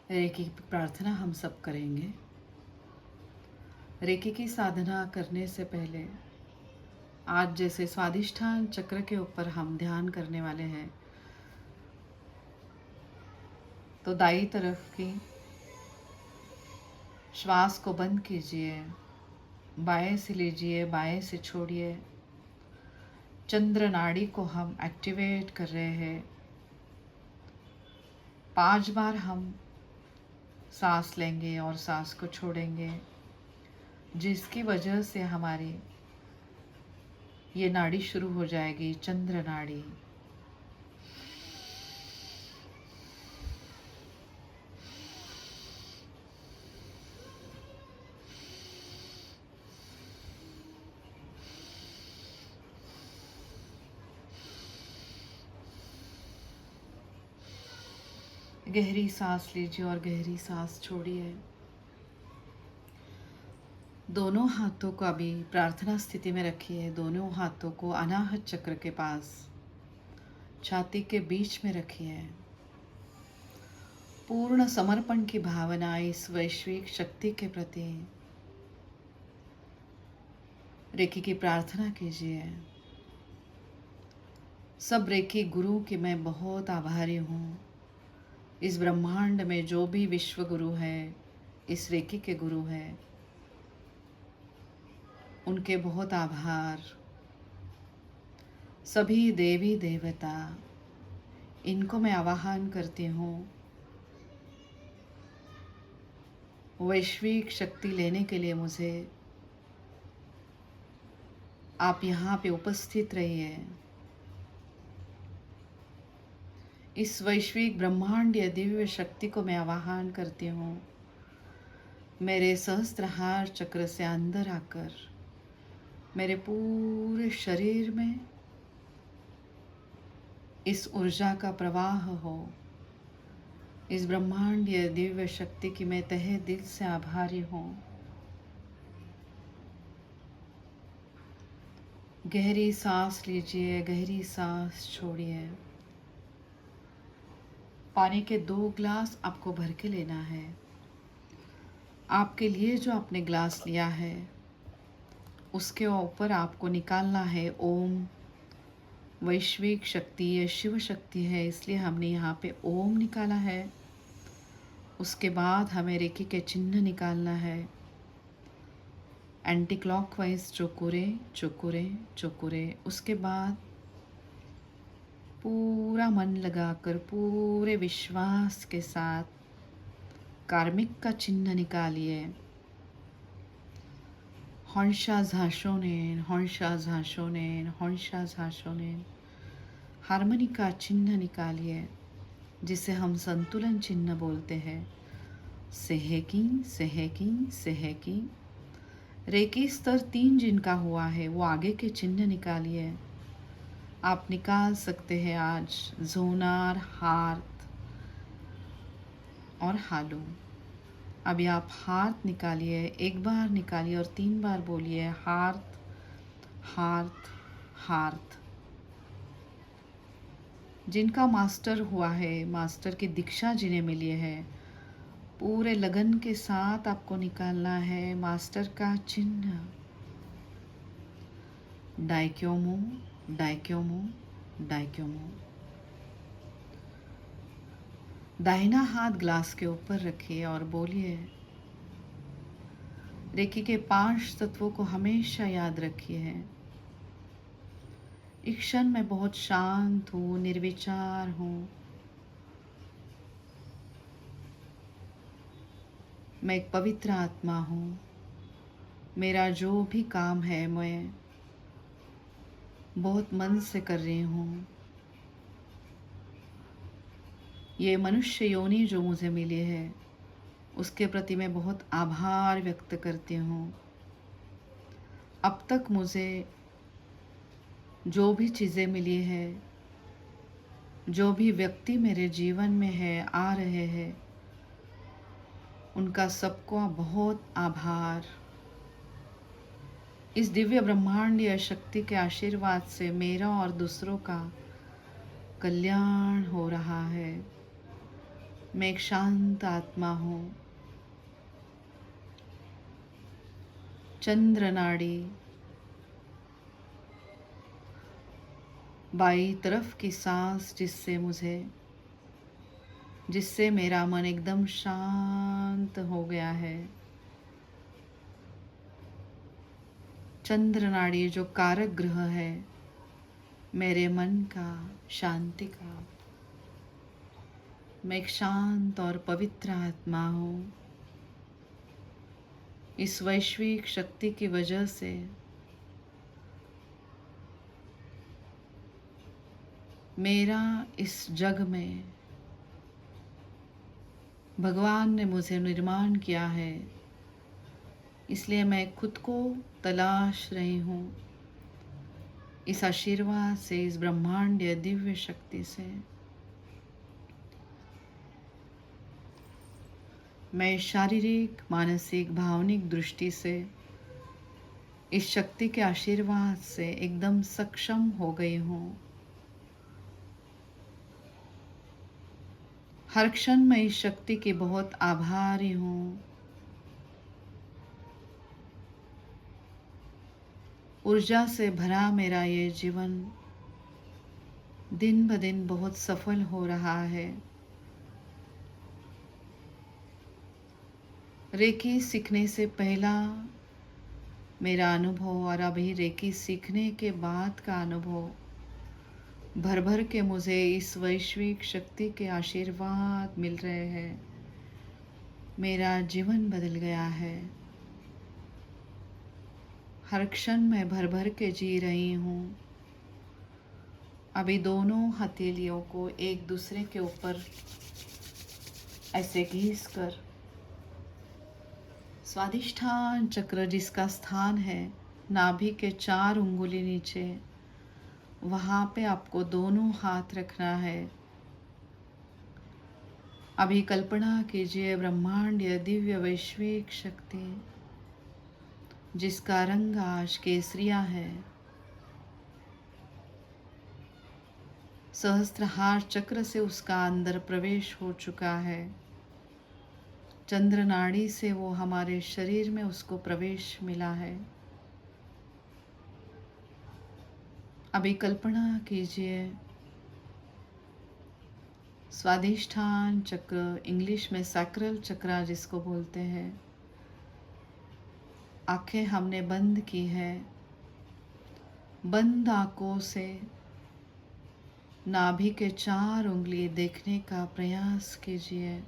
Recce की प्रार्थना हम सब करेंगे। रेकी की साधना करने से पहले आज जैसे स्वादिष्ठान चक्र के ऊपर हम ध्यान करने वाले हैं, तो दाई तरफ की श्वास को बंद कीजिए, बाएं से लीजिए, बाएं से छोड़िए। चंद्र नाड़ी को हम एक्टिवेट कर रहे हैं। 5 बार हम सांस लेंगे और सांस को छोड़ेंगे, जिसकी वजह से हमारी ये नाड़ी शुरू हो जाएगी, चंद्र नाड़ी। गहरी सांस लीजिए और गहरी सांस छोड़िए। दोनों हाथों को अभी प्रार्थना स्थिति में रखिए। दोनों हाथों को अनाहत चक्र के पास छाती के बीच में रखिए। पूर्ण समर्पण की भावना इस वैश्विक शक्ति के प्रति रेकी की प्रार्थना कीजिए। सब रेकी गुरु की मैं बहुत आभारी हूँ। इस ब्रह्मांड में जो भी विश्व गुरु है, इस रेकी के गुरु हैं, उनके बहुत आभार। सभी देवी देवता, इनको मैं आवाहन करती हूँ वैश्विक शक्ति लेने के लिए। मुझे आप यहाँ पे उपस्थित रहिए। इस वैश्विक ब्रह्मांडीय दिव्य शक्ति को मैं आवाहन करती हूँ मेरे सहस्त्रहार चक्र से अंदर आकर मेरे पूरे शरीर में इस ऊर्जा का प्रवाह हो। इस ब्रह्मांडीय दिव्य शक्ति की मैं तहे दिल से आभारी हूँ। गहरी सांस लीजिए, गहरी सांस छोड़िए। पानी के 2 ग्लास आपको भर के लेना है। आपके लिए जो आपने ग्लास लिया है, उसके ऊपर आपको निकालना है ओम। वैश्विक शक्ति ये शिव शक्ति है, इसलिए हमने यहाँ पे ओम निकाला है। उसके बाद हमें रेकी के चिन्ह निकालना है। एंटी क्लॉकवाइज चोकुरे चोकुरे चोकुरे। उसके बाद पूरा मन लगाकर पूरे विश्वास के साथ कार्मिक का चिन्ह निकालिए। हंशा झाशोनेन, हंशा झाशोनेन, हंशा झाशोनेन। हार्मनी का चिन्ह निकालिए, जिसे हम संतुलन चिन्ह बोलते हैं। सेहेकी सेहेकी सेहेकी। रेकी स्तर 3 जिनका हुआ है, वो आगे के चिन्ह निकालिए। आप निकाल सकते हैं आज जोनार, हार्ट और हालू। अभी आप हार्ट निकालिए, 1 बार निकालिए और 3 बार बोलिए हार्ट हार्ट हार्ट। जिनका मास्टर हुआ है, मास्टर की दीक्षा जिन्हें मिली है, पूरे लगन के साथ आपको निकालना है मास्टर का चिन्ह। डाइक्योमो डाइक्योमो डाइक्योमो। दाहिना हाथ ग्लास के ऊपर रखिए और बोलिए। रेकी के 5 तत्वों को हमेशा याद रखिए। इस क्षण मैं बहुत शांत हूँ, निर्विचार हूँ। मैं एक पवित्र आत्मा हूँ। मेरा जो भी काम है मैं बहुत मन से कर रही हूँ। ये मनुष्य योनि जो मुझे मिली है, उसके प्रति मैं बहुत आभार व्यक्त करती हूँ। अब तक मुझे जो भी चीज़ें मिली है, जो भी व्यक्ति मेरे जीवन में है, आ रहे हैं, उनका सबको बहुत आभार। इस दिव्य ब्रह्मांडीय शक्ति के आशीर्वाद से मेरा और दूसरों का कल्याण हो रहा है। मैं एक शांत आत्मा हूँ। चंद्र नाड़ी बाई तरफ की सांस जिससे मेरा मन एकदम शांत हो गया है। चंद्र नाड़ी जो कारक ग्रह है मेरे मन का, शांति का। मैं एक शांत और पवित्र आत्मा हूँ। इस वैश्विक शक्ति की वजह से मेरा इस जग में भगवान ने मुझे निर्माण किया है, इसलिए मैं खुद को तलाश रही हूँ इस आशीर्वाद से, इस ब्रह्मांडीय दिव्य शक्ति से। मैं शारीरिक, मानसिक, भावनिक दृष्टि से इस शक्ति के आशीर्वाद से एकदम सक्षम हो गई हूँ। हर क्षण मैं इस शक्ति की बहुत आभारी हूँ। ऊर्जा से भरा मेरा ये जीवन दिन ब दिन बहुत सफल हो रहा है। रेकी सीखने से पहला मेरा अनुभव और अभी रेकी सीखने के बाद का अनुभव, भर भर के मुझे इस वैश्विक शक्ति के आशीर्वाद मिल रहे हैं। मेरा जीवन बदल गया है। हर क्षण मैं भर भर के जी रही हूँ। अभी दोनों हथेलियों को एक दूसरे के ऊपर ऐसे घिस कर स्वादिष्ठान चक्र जिसका स्थान है नाभि के 4 उंगली नीचे, वहाँ पे आपको दोनों हाथ रखना है। अभी कल्पना कीजिए ब्रह्मांडीय दिव्य वैश्विक शक्ति जिसका रंग आज केसरिया है, सहस्त्रहार चक्र से उसका अंदर प्रवेश हो चुका है। चंद्र नाड़ी से वो हमारे शरीर में उसको प्रवेश मिला है। अभी कल्पना कीजिए स्वादिष्ठान चक्र, इंग्लिश में सैक्रल चक्र जिसको बोलते हैं, आंखें हमने बंद की है। बंद आंखों से नाभि के 4 उंगली देखने का प्रयास कीजिए।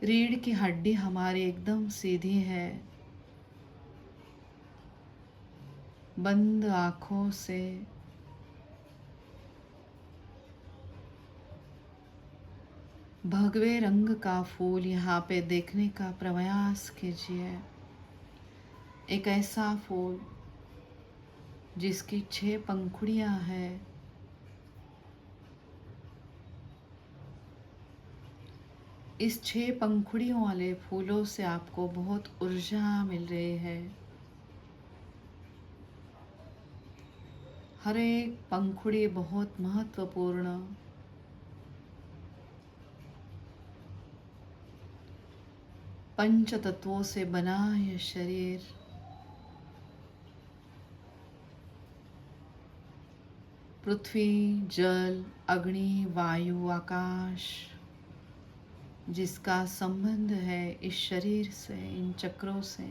रीढ़ की हड्डी हमारी एकदम सीधी है। बंद आंखों से भगवे रंग का फूल यहाँ पे देखने का प्रयास कीजिए। एक ऐसा फूल जिसकी 6 पंखुड़ियाँ हैं। इस 6 पंखुड़ियों वाले फूलों से आपको बहुत ऊर्जा मिल रही है। हर एक पंखुड़ी बहुत महत्वपूर्ण। पंच तत्वों से बना यह शरीर पृथ्वी, जल, अग्नि, वायु, आकाश जिसका संबंध है इस शरीर से, इन चक्रों से।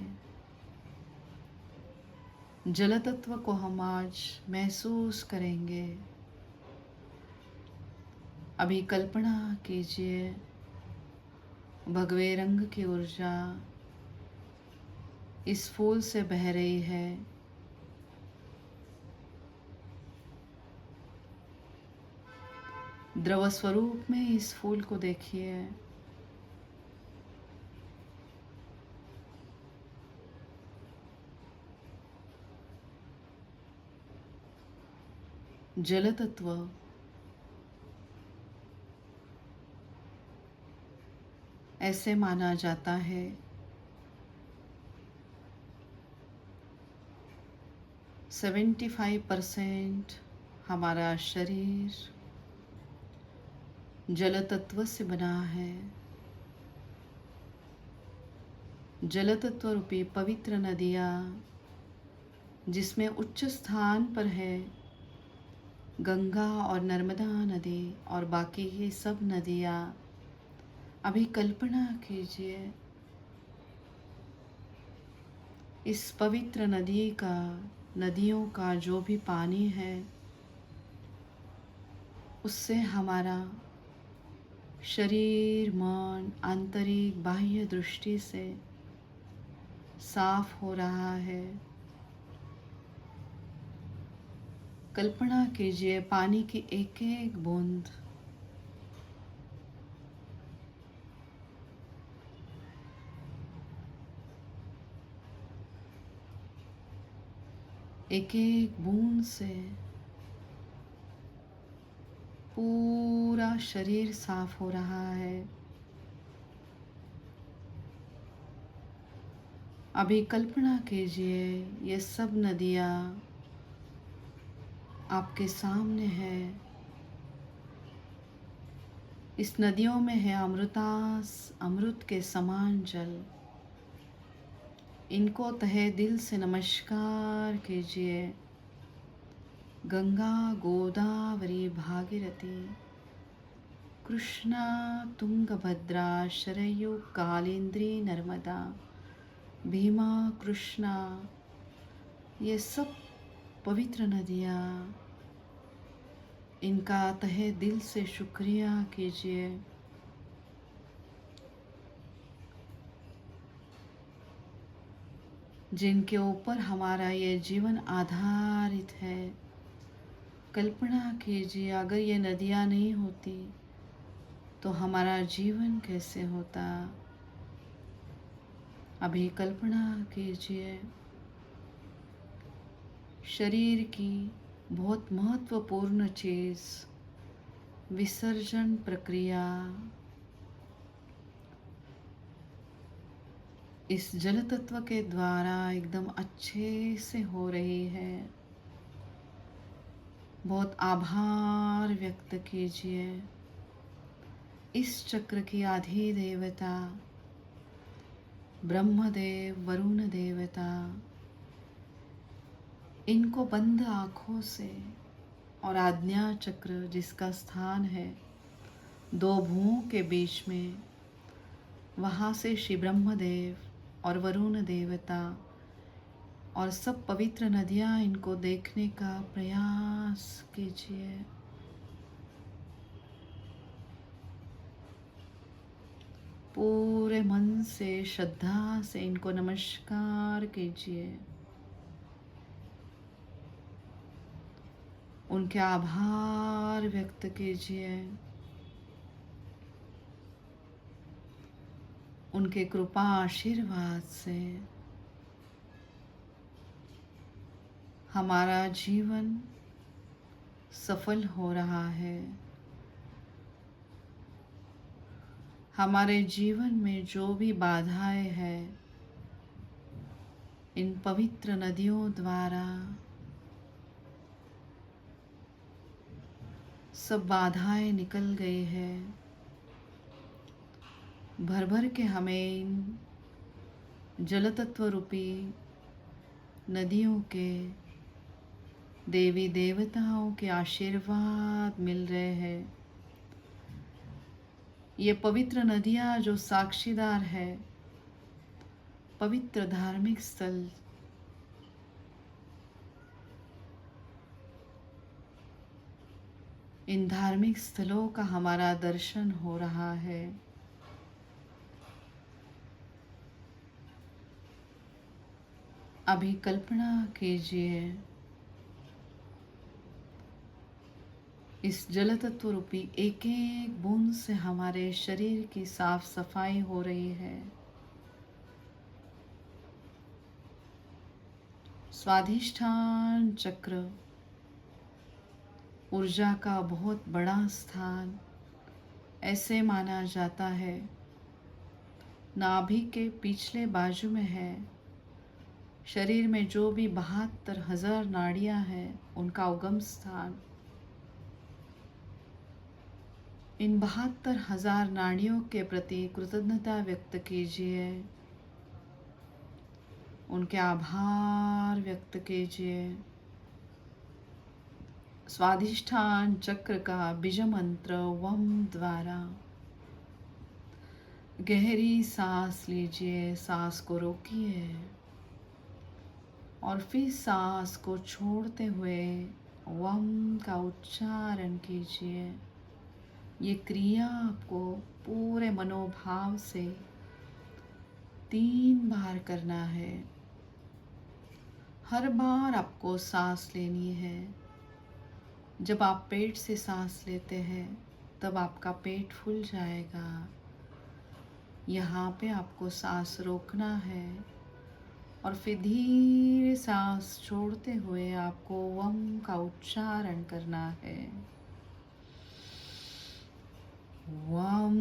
जल तत्व को हम आज महसूस करेंगे। अभी कल्पना कीजिए भगवे रंग की ऊर्जा इस फूल से बह रही है। द्रव स्वरूप में इस फूल को देखिए। जल तत्व ऐसे माना जाता है 75% हमारा शरीर जल तत्व से बना है। जल तत्व रूपी पवित्र नदियाँ जिसमें उच्च स्थान पर है गंगा और नर्मदा नदी और बाकी की सब नदियाँ। अभी कल्पना कीजिए इस पवित्र नदियों का जो भी पानी है उससे हमारा शरीर, मन, आंतरिक बाह्य दृष्टि से साफ हो रहा है। कल्पना कीजिए पानी की एक एक बूंद एक एक बूंद से पूरा शरीर साफ हो रहा है। अभी कल्पना कीजिए ये सब नदियाँ आपके सामने है। इस नदियों में है अमृत के समान जल। इनको तहे दिल से नमस्कार कीजिए। गंगा, गोदावरी, भागीरथी, कृष्णा, तुंगभद्रा, शरयू, कालिंदी, नर्मदा, भीमा, कृष्णा, ये सब पवित्र नदियाँ, इनका तहे दिल से शुक्रिया कीजिए। जिनके ऊपर हमारा ये जीवन आधारित है। कल्पना कीजिए अगर ये नदियाँ नहीं होती तो हमारा जीवन कैसे होता। अभी कल्पना कीजिए शरीर की बहुत महत्वपूर्ण चीज़ विसर्जन प्रक्रिया इस जल तत्व के द्वारा एकदम अच्छे से हो रही है। बहुत आभार व्यक्त कीजिए। इस चक्र की आधि देवता ब्रह्मदेव, वरुण देवता, इनको बंद आँखों से और आज्ञा चक्र जिसका स्थान है दो भुवों के बीच में, वहाँ से श्री ब्रह्मदेव और वरुण देवता और सब पवित्र नदियाँ इनको देखने का प्रयास कीजिए। पूरे मन से श्रद्धा से इनको नमस्कार कीजिए। उनके आभार व्यक्त कीजिए। उनके कृपा आशीर्वाद से हमारा जीवन सफल हो रहा है। हमारे जीवन में जो भी बाधाएं हैं इन पवित्र नदियों द्वारा सब बाधाएं निकल गई है। भर भर के हमें इन जल तत्व रूपी नदियों के देवी देवताओं के आशीर्वाद मिल रहे हैं। ये पवित्र नदियाँ जो साक्षीदार है पवित्र धार्मिक स्थल, इन धार्मिक स्थलों का हमारा दर्शन हो रहा है। अभी कल्पना कीजिए इस जल तत्व रूपी एक एक बूंद से हमारे शरीर की साफ सफाई हो रही है। स्वाधिष्ठान चक्र ऊर्जा का बहुत बड़ा स्थान ऐसे माना जाता है। नाभि के पिछले बाजू में है। शरीर में जो भी 72,000 नाड़ियां हैं उनका उगम स्थान इन 72,000 नाड़ियों के प्रति कृतज्ञता व्यक्त कीजिए, उनके आभार व्यक्त कीजिए। स्वाधिष्ठान चक्र का बीज मंत्र वम द्वारा गहरी सांस लीजिए, सांस को रोकिए और फिर सांस को छोड़ते हुए वम का उच्चारण कीजिए। ये क्रिया आपको पूरे मनोभाव से 3 बार करना है। हर बार आपको सांस लेनी है। जब आप पेट से सांस लेते हैं तब आपका पेट फूल जाएगा। यहाँ पे आपको सांस रोकना है और फिर धीरे सांस छोड़ते हुए आपको वम का उच्चारण करना है। वम।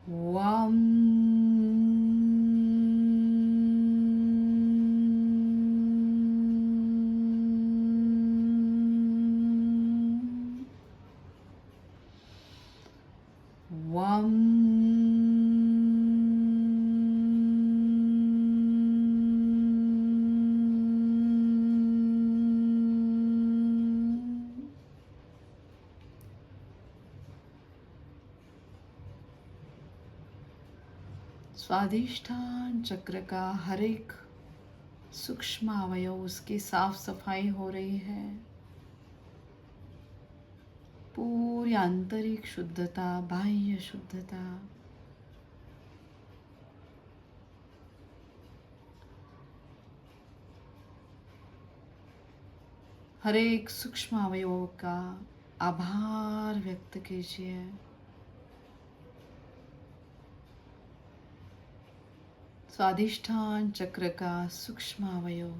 वम। वम। स्वाधिष्ठान चक्र का हर एक सूक्ष्म अवयव उसकी साफ सफाई हो रही है। पूरी आंतरिक शुद्धता, बाह्य शुद्धता। हर एक सूक्ष्म अवयवों का आभार व्यक्त कीजिए। स्वाधिष्ठान चक्र का सूक्ष्म अवयव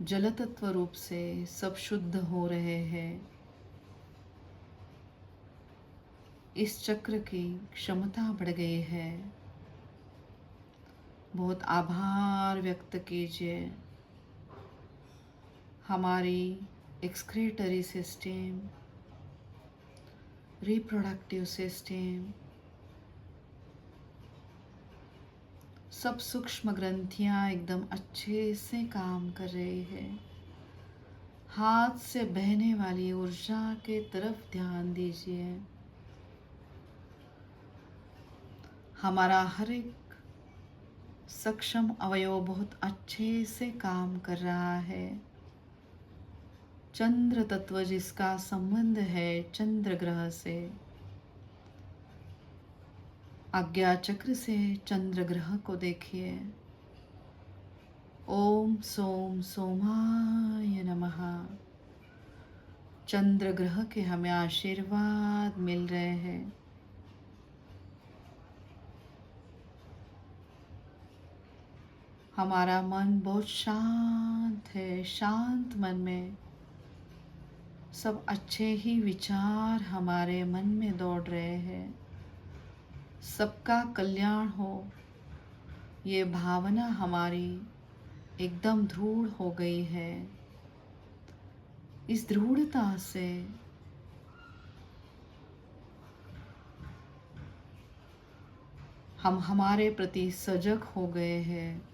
जल तत्व रूप से सब शुद्ध हो रहे हैं। इस चक्र की क्षमता बढ़ गई है। बहुत आभार व्यक्त कीजिए। हमारी एक्सक्रीटरी सिस्टम, रिप्रोडक्टिव सिस्टम, सब सूक्ष्म ग्रंथियां एकदम अच्छे से काम कर रही है। हाथ से बहने वाली ऊर्जा के तरफ ध्यान दीजिए। हमारा हर एक सक्षम अवयव बहुत अच्छे से काम कर रहा है। चंद्र तत्व जिसका संबंध है चंद्र ग्रह से, आज्ञा चक्र से चंद्र ग्रह को देखिए। ओम सोम सोमाय नमः। चंद्र ग्रह के हमें आशीर्वाद मिल रहे हैं। हमारा मन बहुत शांत है। शांत मन में सब अच्छे ही विचार हमारे मन में दौड़ रहे हैं। सबका कल्याण हो, ये भावना हमारी एकदम दृढ़ हो गई है। इस दृढ़ता से हम हमारे प्रति सजग हो गए हैं।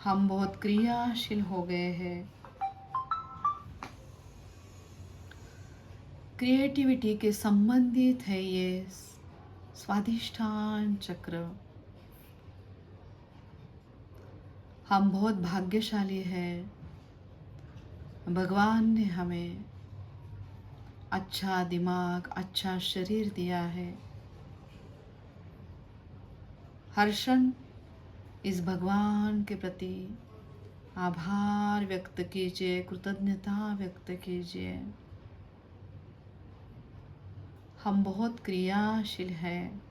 हम बहुत क्रियाशील हो गए हैं। क्रिएटिविटी के संबंधित है ये स्वाधिष्ठान चक्र। हम बहुत भाग्यशाली हैं। भगवान ने हमें अच्छा दिमाग, अच्छा शरीर दिया है। हर क्षण इस भगवान के प्रति आभार व्यक्त कीजिए, कृतज्ञता व्यक्त कीजिए। हम बहुत क्रियाशील हैं।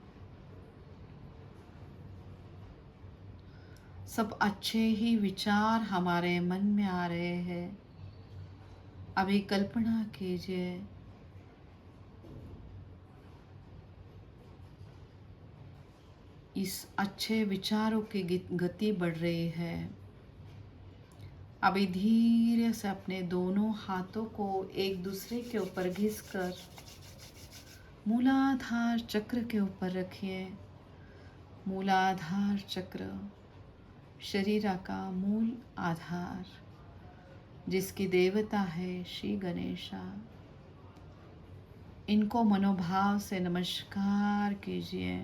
सब अच्छे ही विचार हमारे मन में आ रहे हैं। अभी कल्पना कीजिए इस अच्छे विचारों की गति बढ़ रही है। अभी धीरे से अपने दोनों हाथों को एक दूसरे के ऊपर घिसकर मूलाधार चक्र के ऊपर रखिए। मूलाधार चक्र शरीर का मूल आधार, जिसकी देवता है श्री गणेशा। इनको मनोभाव से नमस्कार कीजिए।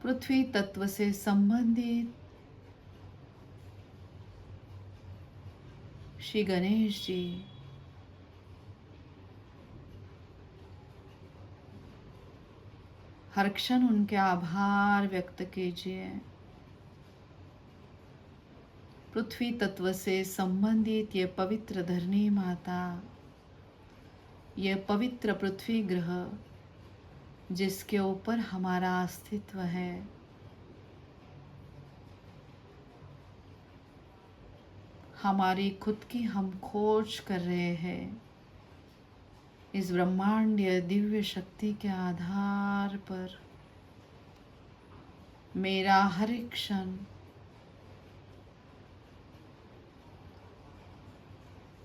पृथ्वी तत्व से संबंधित श्री गणेश जी, हर क्षण उनके आभार व्यक्त कीजिए। पृथ्वी तत्व से संबंधित ये पवित्र धरणी माता, यह पवित्र पृथ्वी ग्रह जिसके ऊपर हमारा अस्तित्व है, हमारी खुद की हम खोज कर रहे हैं। इस ब्रह्मांडीय दिव्य शक्ति के आधार पर मेरा हर एक क्षण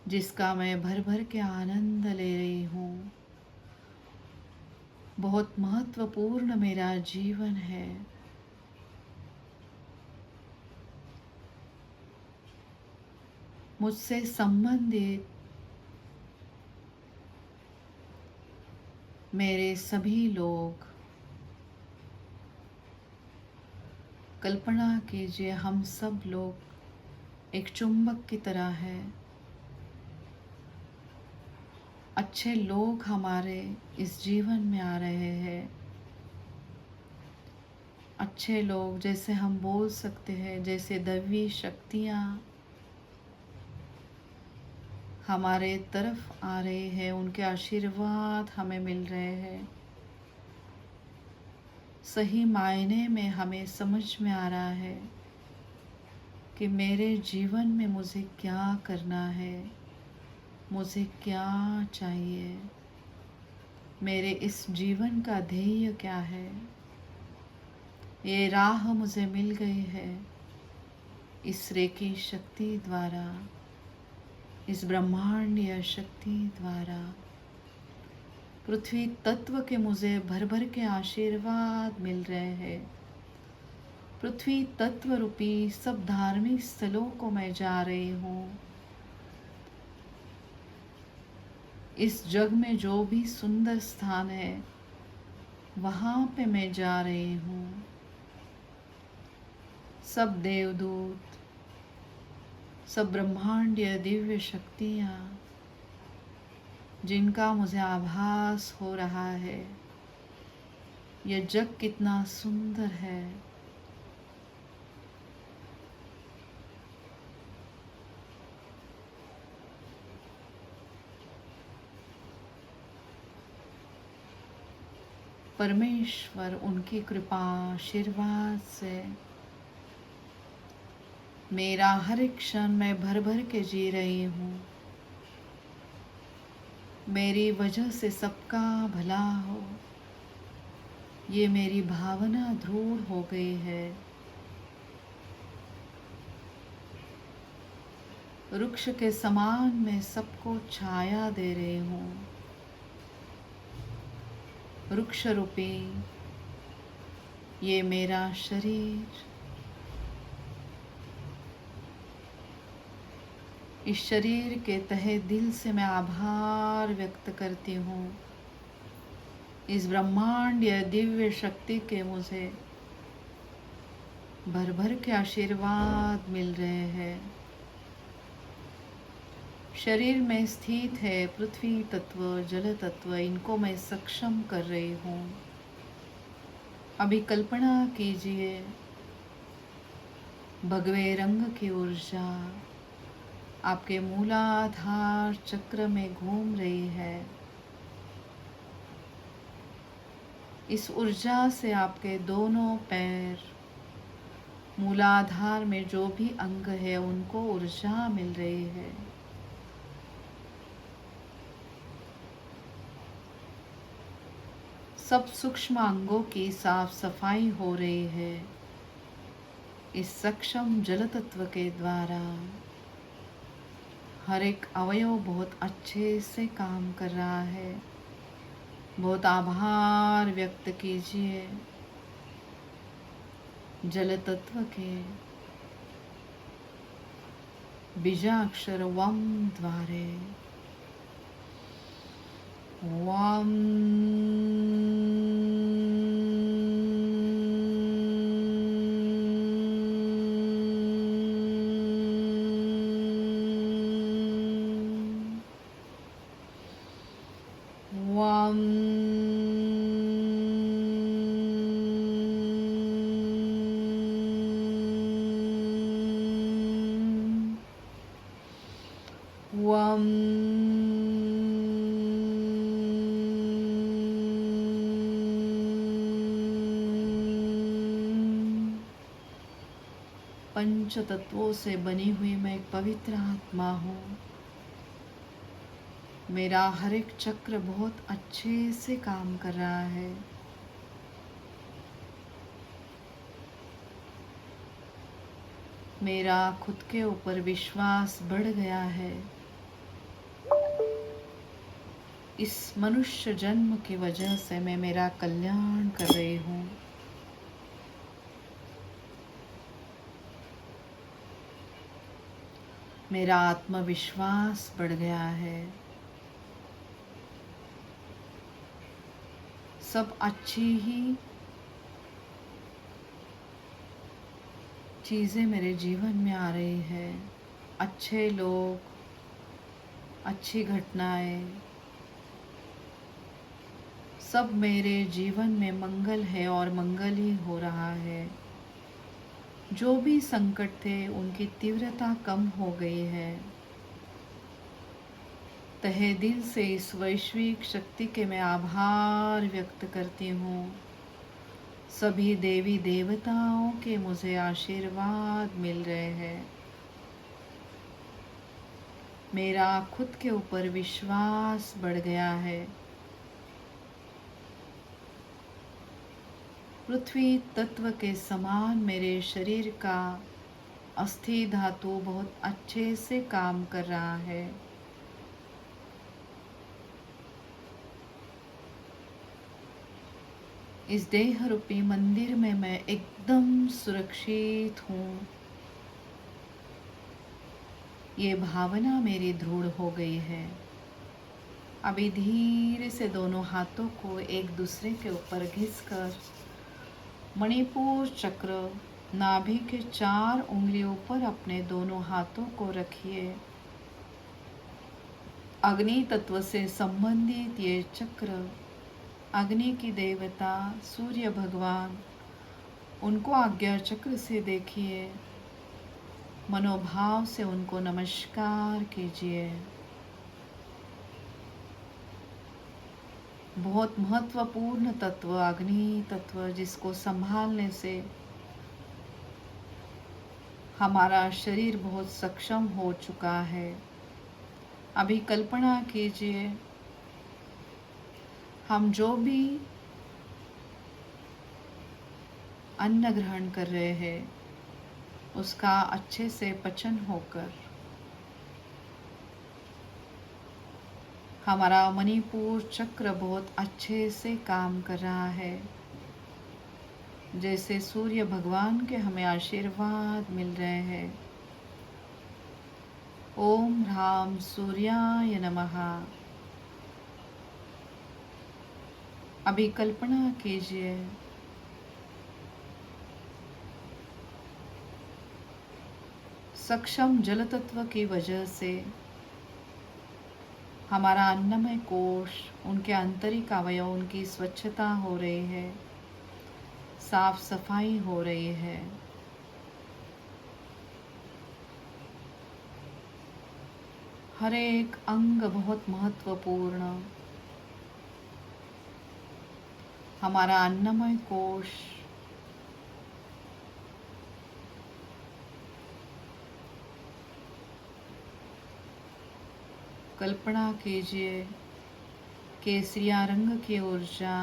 जिसका मैं भर भर के आनंद ले रही हूँ, बहुत महत्वपूर्ण मेरा जीवन है। मुझसे संबंधित मेरे सभी लोग, कल्पना कीजिए हम सब लोग एक चुंबक की तरह है। अच्छे लोग हमारे इस जीवन में आ रहे हैं। अच्छे लोग, जैसे हम बोल सकते हैं, जैसे दैवी शक्तियाँ हमारे तरफ आ रहे हैं, उनके आशीर्वाद हमें मिल रहे हैं। सही मायने में हमें समझ में आ रहा है कि मेरे जीवन में मुझे क्या करना है, मुझे क्या चाहिए, मेरे इस जीवन का ध्येय क्या है। ये राह मुझे मिल गई है इस रेकी शक्ति द्वारा, इस ब्रह्मांडीय शक्ति द्वारा। पृथ्वी तत्व के मुझे भर भर के आशीर्वाद मिल रहे हैं। पृथ्वी तत्व रूपी सब धार्मिक स्थलों को मैं जा रही हूँ। इस जग में जो भी सुंदर स्थान है, वहाँ पे मैं जा रही हूँ। सब देवदूत, सब ब्रह्मांडीय दिव्य शक्तियाँ जिनका मुझे आभास हो रहा है, यह जग कितना सुंदर है। परमेश्वर उनकी कृपा आशीर्वाद से मेरा हर एक क्षण मैं भर भर के जी रही हूँ। मेरी वजह से सबका भला हो, ये मेरी भावना दृढ़ हो गई है। वृक्ष के समान मैं सबको छाया दे रही हूँ। वृक्ष रूपी ये मेरा शरीर, इस शरीर के तहे दिल से मैं आभार व्यक्त करती हूँ। इस ब्रह्मांडीय दिव्य शक्ति के मुझे भर भर के आशीर्वाद मिल रहे हैं। शरीर में स्थित है पृथ्वी तत्व, जल तत्व, इनको मैं सक्षम कर रही हूँ। अभी कल्पना कीजिए भगवे रंग की ऊर्जा आपके मूलाधार चक्र में घूम रही है। इस ऊर्जा से आपके दोनों पैर मूलाधार में जो भी अंग है उनको ऊर्जा मिल रही है। सब सूक्ष्म अंगों की साफ सफाई हो रही है इस सक्षम जल तत्व के द्वारा। हर एक अवयव बहुत अच्छे से काम कर रहा है। बहुत आभार व्यक्त कीजिए जल तत्व के बीजाक्षर वम द्वारे। वम वम वम पंच तत्वों से बनी हुई मैं एक पवित्र आत्मा हूँ। मेरा हर एक चक्र बहुत अच्छे से काम कर रहा है। मेरा खुद के ऊपर विश्वास बढ़ गया है। इस मनुष्य जन्म की वजह से मैं मेरा कल्याण कर रही हूँ। मेरा आत्मविश्वास बढ़ गया है। सब अच्छी ही चीज़ें मेरे जीवन में आ रही है। अच्छे लोग, अच्छी घटनाएं, सब मेरे जीवन में मंगल है और मंगल ही हो रहा है। जो भी संकट थे उनकी तीव्रता कम हो गई है। तहे दिल से इस वैश्विक शक्ति के मैं आभार व्यक्त करती हूँ। सभी देवी देवताओं के मुझे आशीर्वाद मिल रहे हैं। मेरा खुद के ऊपर विश्वास बढ़ गया है। पृथ्वी तत्व के समान मेरे शरीर का अस्थि धातु बहुत अच्छे से काम कर रहा है। इस देह रूपी मंदिर में मैं एकदम सुरक्षित हूँ। ये भावना मेरी दृढ़ हो गई है। अभी धीरे से दोनों हाथों को एक दूसरे के ऊपर घिसकर मणिपुर चक्र नाभि के 4 उंगलियों पर अपने दोनों हाथों को रखिए। अग्नि तत्व से संबंधित ये चक्र, अग्नि की देवता सूर्य भगवान, उनको आज्ञा चक्र से देखिए। मनोभाव से उनको नमस्कार कीजिए। बहुत महत्वपूर्ण तत्व अग्नि तत्व, जिसको संभालने से हमारा शरीर बहुत सक्षम हो चुका है। अभी कल्पना कीजिए, हम जो भी अन्न ग्रहण कर रहे हैं उसका अच्छे से पचन होकर हमारा मणिपुर चक्र बहुत अच्छे से काम कर रहा है। जैसे सूर्य भगवान के हमें आशीर्वाद मिल रहे हैं। ओम ह्राम सूर्याय नमः। अभी कल्पना कीजिए, सक्षम जल तत्व की वजह से हमारा अन्नमय कोश, उनके आंतरिक अवयव, उनकी स्वच्छता हो रही है, साफ सफाई हो रही है। हर एक अंग बहुत महत्वपूर्ण। हमारा अन्नमय कोश कल्पना कीजिए केसरिया रंग की ऊर्जा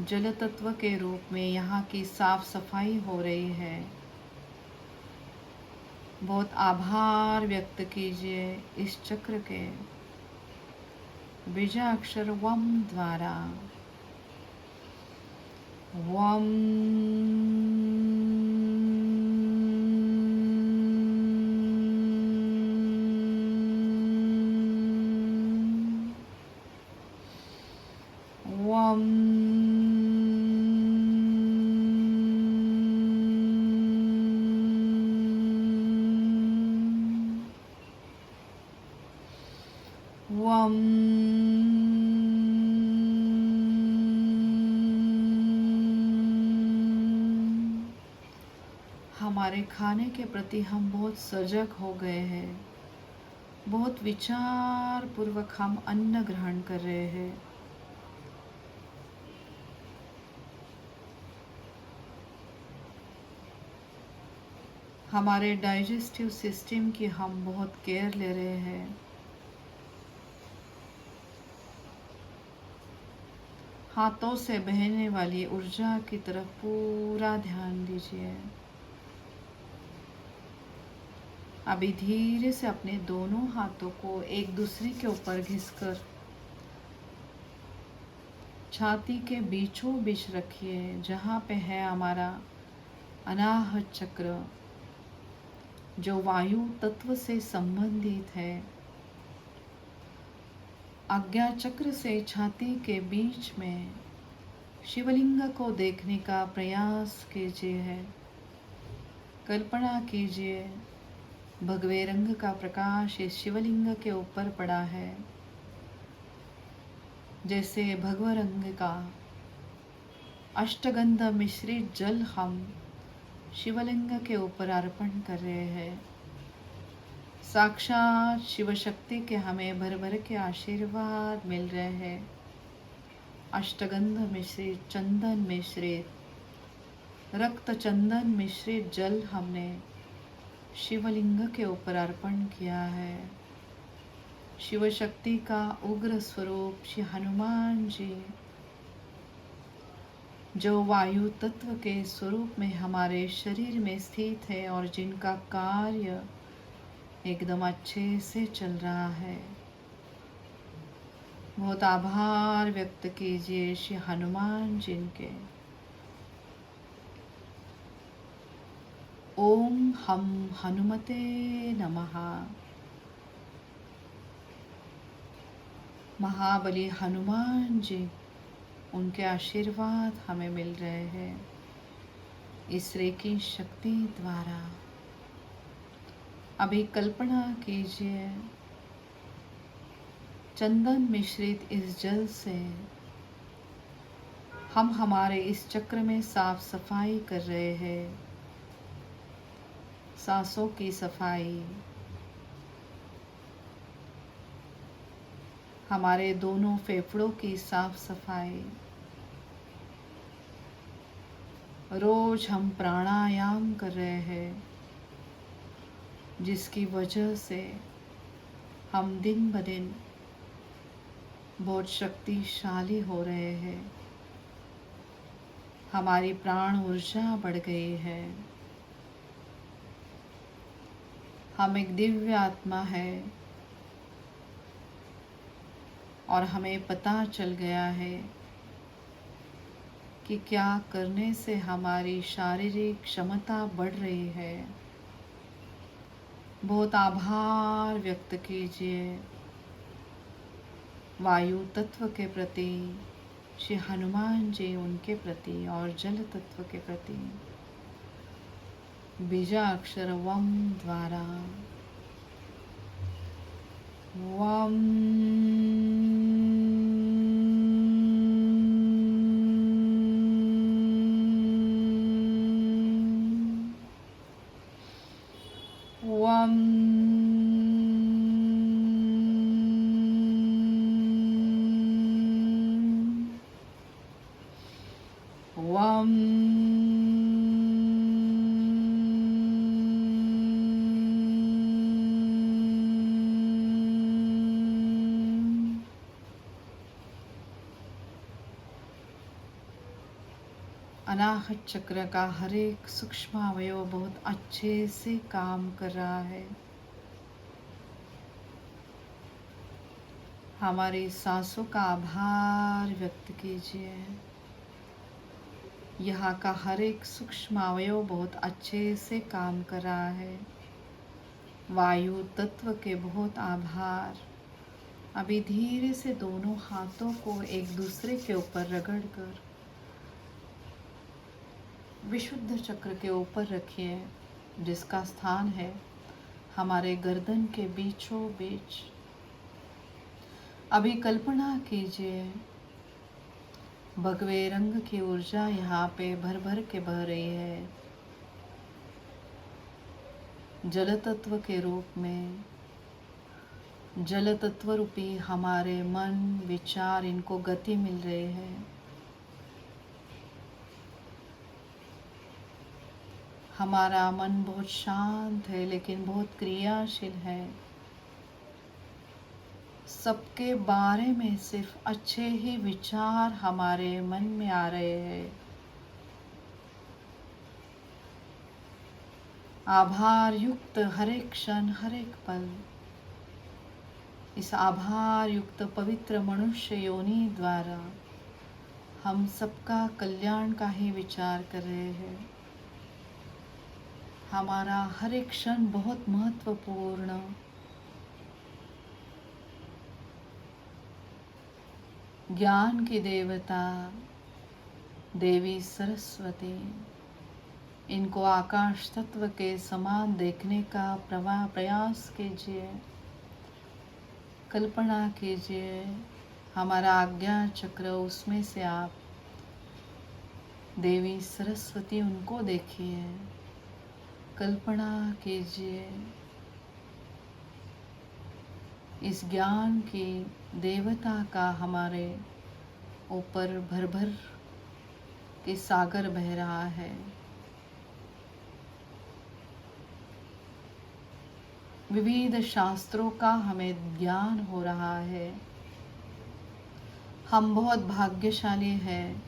जल तत्व के रूप में यहाँ की साफ सफाई हो रही है। बहुत आभार व्यक्त कीजिए इस चक्र के बीजाक्षर वम द्वारा। वम वम वम हमारे खाने के प्रति हम बहुत सजग हो गए हैं। बहुत विचार पूर्वक हम अन्न ग्रहण कर रहे हैं। हमारे डाइजेस्टिव सिस्टम की हम बहुत केयर ले रहे हैं। हाथों से बहने वाली ऊर्जा की तरफ पूरा ध्यान दीजिए। अभी धीरे से अपने दोनों हाथों को एक दूसरे के ऊपर घिसकर छाती के बीचों बीच रखिए, जहाँ पे है हमारा अनाहत चक्र, जो वायु तत्व से संबंधित है। आज्ञा चक्र से छाती के बीच में शिवलिंग को देखने का प्रयास कीजिए। कल्पना कीजिए भगवे रंग का प्रकाश इस शिवलिंग के ऊपर पड़ा है, जैसे भगवा रंग का अष्टगंध मिश्रित जल हम शिवलिंग के ऊपर अर्पण कर रहे हैं। साक्षात शिव शक्ति के हमें भर भर के आशीर्वाद मिल रहे हैं। अष्टगंध मिश्रित, चंदन मिश्रित, रक्त चंदन मिश्रित जल हमने शिवलिंग के ऊपर अर्पण किया है। शिव शक्ति का उग्र स्वरूप श्री हनुमान जी, जो वायु तत्व के स्वरूप में हमारे शरीर में स्थित है और जिनका कार्य एकदम अच्छे से चल रहा है। बहुत आभार व्यक्त कीजिए श्री हनुमान जी के। ओम हम हनुमते नमः। महाबली हनुमान जी, उनके आशीर्वाद हमें मिल रहे हैं इस रेकी शक्ति द्वारा। अभी कल्पना कीजिए चंदन मिश्रित इस जल से हम हमारे इस चक्र में साफ सफाई कर रहे हैं। सांसों की सफाई, हमारे दोनों फेफड़ों की साफ सफाई। रोज हम प्राणायाम कर रहे हैं, जिसकी वजह से हम दिन ब दिन बहुत शक्तिशाली हो रहे हैं। हमारी प्राण ऊर्जा बढ़ गई है। हम एक दिव्य आत्मा है और हमें पता चल गया है कि क्या करने से हमारी शारीरिक क्षमता बढ़ रही है। बहुत आभार व्यक्त कीजिए वायु तत्व के प्रति, श्री हनुमान जी उनके प्रति और जल तत्व के प्रति। बीजाक्षर वम द्वारा। वम वम वम अनाहत चक्र का हर एक सूक्ष्म अवयव बहुत अच्छे से काम कर रहा है। हमारी सांसों का आभार व्यक्त कीजिए। यहाँ का हर एक सूक्ष्म अवयव बहुत अच्छे से काम कर रहा है। वायु तत्व के बहुत आभार। अभी धीरे से दोनों हाथों को एक दूसरे के ऊपर रगड़कर विशुद्ध चक्र के ऊपर रखिए, जिसका स्थान है हमारे गर्दन के बीचों बीच। अभी कल्पना कीजिए भगवे रंग की ऊर्जा यहाँ पे भर भर के बह रही है, जल तत्व के रूप में। जल तत्व रूपी हमारे मन विचार इनको गति मिल रही है। हमारा मन बहुत शांत है लेकिन बहुत क्रियाशील है। सबके बारे में सिर्फ अच्छे ही विचार हमारे मन में आ रहे हैं। आभार युक्त हर एक क्षण हर एक पल इस आभार युक्त पवित्र मनुष्य योनि द्वारा हम सबका कल्याण का ही विचार कर रहे हैं। हमारा हर एक क्षण बहुत महत्वपूर्ण। ज्ञान की देवता देवी सरस्वती, इनको आकाश तत्व के समान देखने का प्रयास कीजिए। कल्पना कीजिए हमारा आज्ञा चक्र, उसमें से आप देवी सरस्वती उनको देखिए। कल्पना कीजिए इस ज्ञान की देवता का हमारे ऊपर भर भर के सागर बह रहा है। विविध शास्त्रों का हमें ज्ञान हो रहा है। हम बहुत भाग्यशाली हैं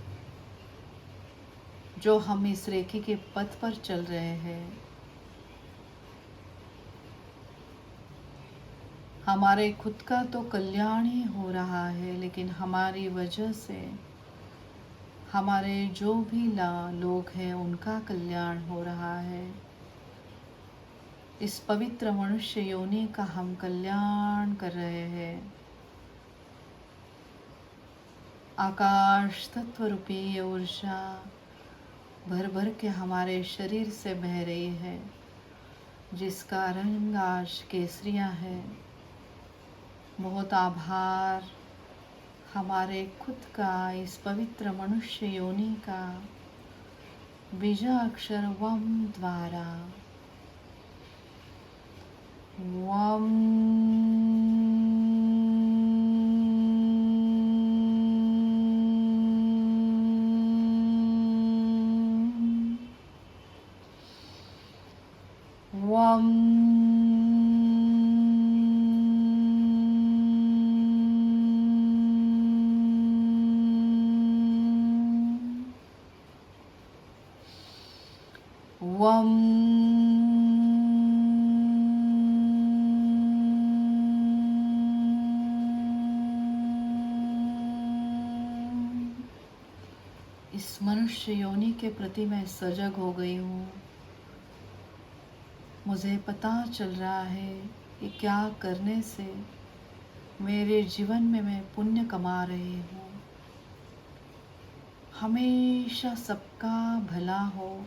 जो हम इस रेखी के पथ पर चल रहे हैं। हमारे खुद का तो कल्याण ही हो रहा है, लेकिन हमारी वजह से हमारे जो भी लोग हैं उनका कल्याण हो रहा है। इस पवित्र मनुष्य योनि का हम कल्याण कर रहे हैं। आकाश तत्व रूपी ऊर्जा भर भर के हमारे शरीर से बह रही है, जिसका रंग आज केसरिया है। बहुत आभार हमारे खुद का इस पवित्र मनुष्य योनि का बीजाक्षर वम द्वारा। वम वम वम इस मनुष्य योनि के प्रति मैं सजग हो गई हूँ। मुझे पता चल रहा है कि क्या करने से मेरे जीवन में मैं पुण्य कमा रही हूँ। हमेशा सबका भला हो,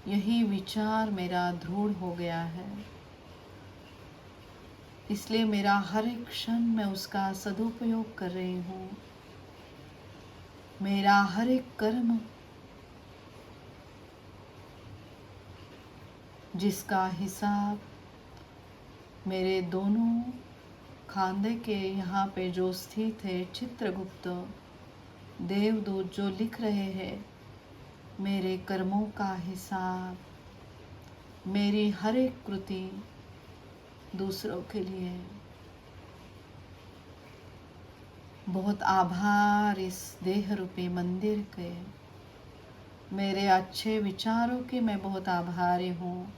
यही विचार मेरा दृढ़ हो गया है। इसलिए मेरा हर एक क्षण मैं उसका सदुपयोग कर रही हूँ। मेरा हर एक कर्म जिसका हिसाब मेरे दोनों खांदे के यहाँ पे जो स्थित है चित्रगुप्त देवदूत जो लिख रहे हैं, मेरे कर्मों का हिसाब, मेरी हर एक कृति दूसरों के लिए। बहुत आभार इस देह रूपी मंदिर के, मेरे अच्छे विचारों की मैं बहुत आभारी हूँ।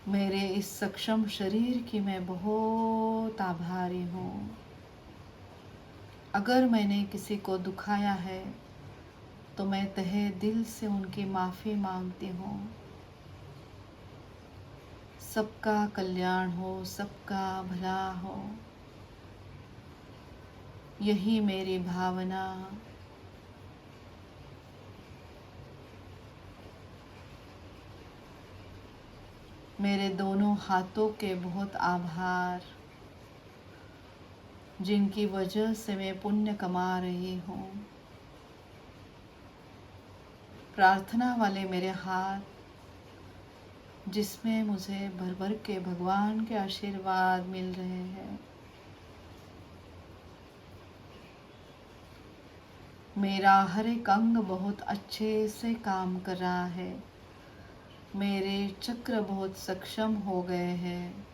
मेरे इस सक्षम शरीर की मैं बहुत आभारी हूँ। अगर मैंने किसी को दुखाया है तो मैं तहे दिल से उनकी माफ़ी मांगती हूँ। सबका कल्याण हो, सबका भला हो, यही मेरी भावना। मेरे दोनों हाथों के बहुत आभार, जिनकी वजह से मैं पुण्य कमा रही हूँ। प्रार्थना वाले मेरे हाथ, जिसमें मुझे भर भर के भगवान के आशीर्वाद मिल रहे हैं। मेरा हर एक अंग बहुत अच्छे से काम कर रहा है। मेरे चक्र बहुत सक्षम हो गए हैं।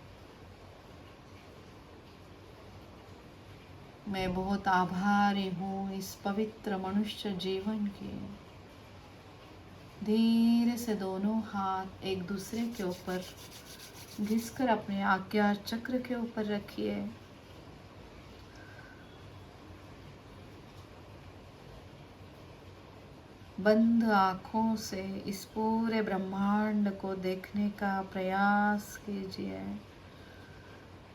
मैं बहुत आभारी हूँ इस पवित्र मनुष्य जीवन की। धीरे से दोनों हाथ एक दूसरे के ऊपर घिसकर अपने आज्ञा चक्र के ऊपर रखिए। बंद आँखों से इस पूरे ब्रह्मांड को देखने का प्रयास कीजिए।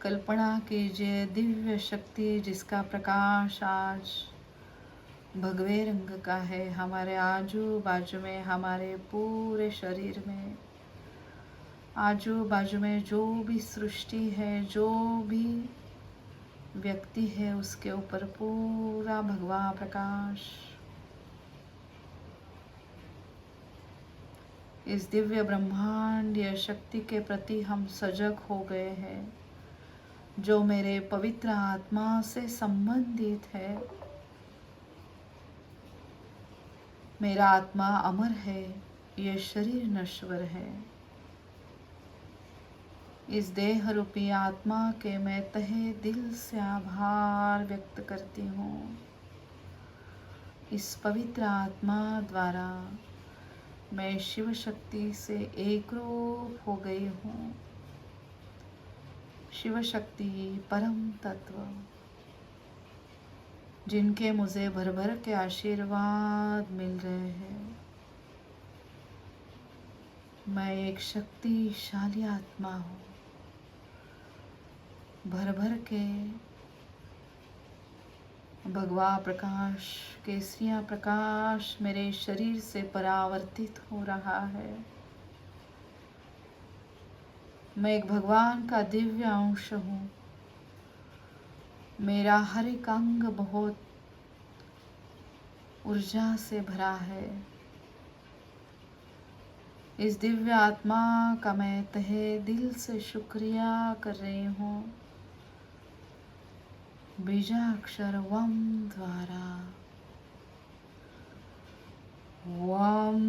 कल्पना कीजिए दिव्य शक्ति जिसका प्रकाश आज भगवे रंग का है, हमारे आजू बाजू में, हमारे पूरे शरीर में, आजू बाजू में जो भी सृष्टि है, जो भी व्यक्ति है, उसके ऊपर पूरा भगवा प्रकाश। इस दिव्य ब्रह्मांडीय शक्ति के प्रति हम सजग हो गए हैं, जो मेरे पवित्र आत्मा से संबंधित है। मेरा आत्मा अमर है, ये शरीर नश्वर है। इस देह रूपी आत्मा के मैं तहे दिल से आभार व्यक्त करती हूँ। इस पवित्र आत्मा द्वारा मैं शिव शक्ति से एक रूप हो गई हूँ। शिव शक्ति परम तत्व, जिनके मुझे भर भर के आशीर्वाद मिल रहे हैं। मैं एक शक्तिशाली आत्मा हूँ। भर भर के भगवा प्रकाश, केसरिया प्रकाश मेरे शरीर से परावर्तित हो रहा है। मैं एक भगवान का दिव्य अंश हूँ। मेरा हर एक अंग बहुत ऊर्जा से भरा है। इस दिव्य आत्मा का मैं तहे दिल से शुक्रिया कर रही हूँ। बीजाक्षर वम द्वारा वम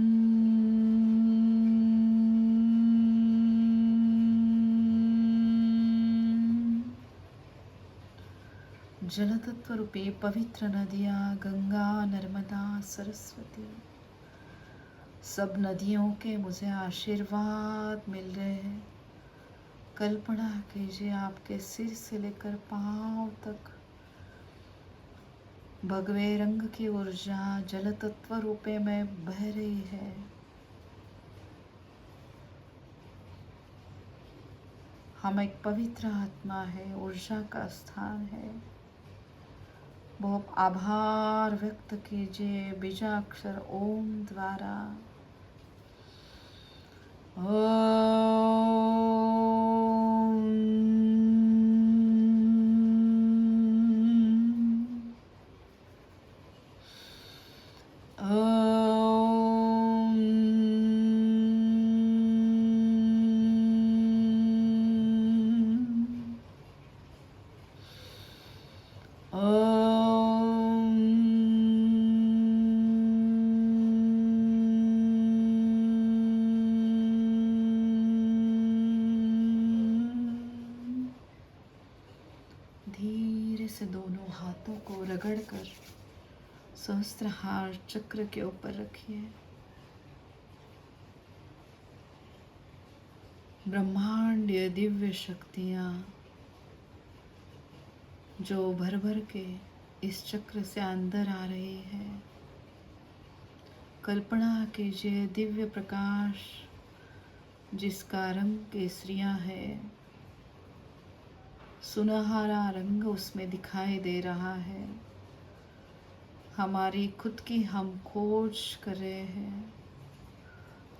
जल तत्व रूपी पवित्र नदियाँ गंगा, नर्मदा, सरस्वती, सब नदियों के मुझे आशीर्वाद मिल रहे हैं। कल्पना कीजिए आपके सिर से लेकर पांव तक भगवे रंग की ऊर्जा जल तत्व रूपे में बह रही है। हम एक पवित्र आत्मा है, ऊर्जा का स्थान है। बहुत आभार व्यक्त कीजिए बीजाक्षर ओम द्वारा। धीरे से दोनों हाथों को रगड़कर सहस्त्रहार चक्र के ऊपर रखिए। ब्रह्मांडीय दिव्य शक्तियाँ जो भर भर के इस चक्र से अंदर आ रही है, कल्पना कीजिए दिव्य प्रकाश जिसका रंग केसरिया है, सुनहरा रंग उसमें दिखाई दे रहा है। हमारी खुद की हम खोज कर रहे हैं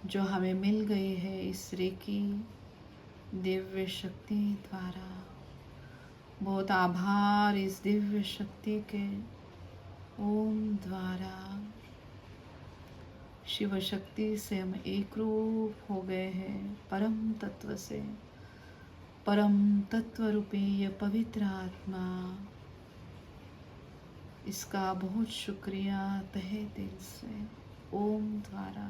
जो हमें मिल गई है इस रेकी दिव्य शक्ति द्वारा। बहुत आभार इस दिव्य शक्ति के ओम द्वारा। शिव शक्ति से हम एक रूप हो गए हैं परम तत्व से। परम तत्व रूपी ये पवित्र आत्मा, इसका बहुत शुक्रिया तहे दिल से ओम द्वारा।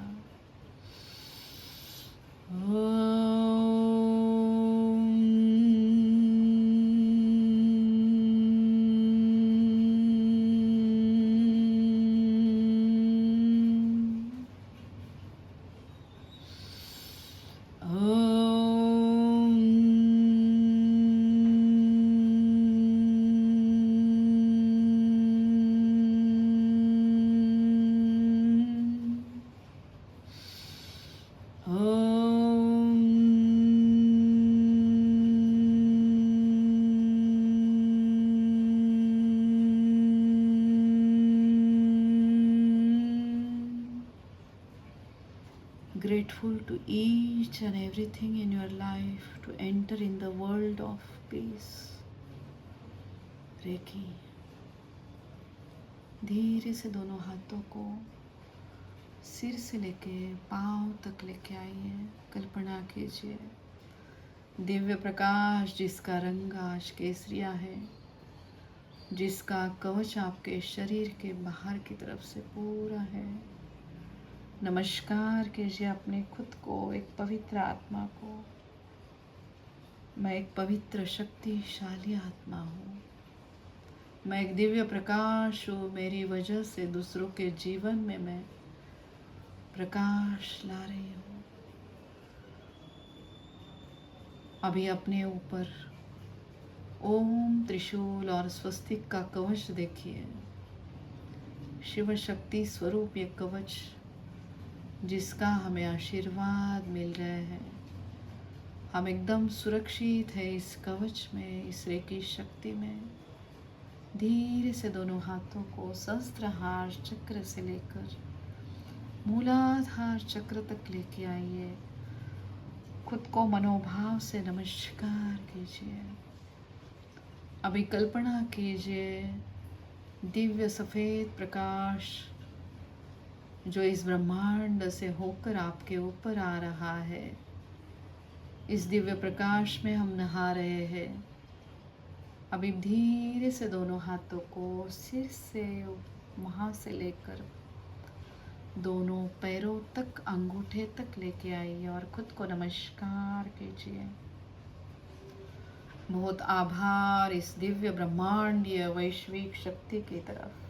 Grateful to each and everything in your life to enter in the world of peace. Reiki धीरे से दोनों हाथों को सिर से लेके पांव तक लेके आइए। कल्पना कीजिए दिव्य प्रकाश जिसका रंग आज केसरिया है, जिसका कवच आपके शरीर के बाहर की तरफ से पूरा है। नमस्कार कीजिए अपने खुद को, एक पवित्र आत्मा को। मैं एक पवित्र शक्तिशाली आत्मा हूँ। मैं एक दिव्य प्रकाश हूँ। मेरी वजह से दूसरों के जीवन में मैं प्रकाश ला रही हूँ। अभी अपने ऊपर ओम त्रिशूल और स्वस्तिक का कवच देखिए। शिव शक्ति स्वरूप ये कवच जिसका हमें आशीर्वाद मिल रहा है। हम एकदम सुरक्षित है इस कवच में, इस रेकी शक्ति में। धीरे से दोनों हाथों को सहस्त्रहार चक्र से लेकर मूलाधार चक्र तक लेके आइए। खुद को मनोभाव से नमस्कार कीजिए। अभी कल्पना कीजिए दिव्य सफ़ेद प्रकाश जो इस ब्रह्मांड से होकर आपके ऊपर आ रहा है। इस दिव्य प्रकाश में हम नहा रहे हैं। अभी धीरे से दोनों हाथों को सिर से वहाँ से लेकर दोनों पैरों तक, अंगूठे तक लेके आइए और खुद को नमस्कार कीजिए। बहुत आभार इस दिव्य ब्रह्मांडीय वैश्विक शक्ति की तरफ।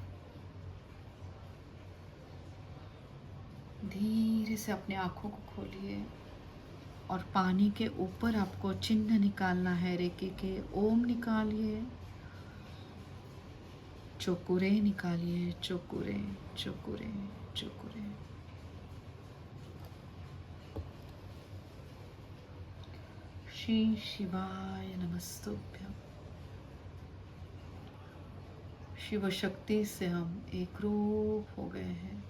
धीरे से अपने आँखों को खोलिए और पानी के ऊपर आपको चिन्ह निकालना है। रेकी के ओम निकालिए, चोकुरे निकालिए, चोकुरे चोकुरे चोकुरे। श्री शिवाय नमस्तुभ्यं। शिव शक्ति से हम एक रूप हो गए हैं।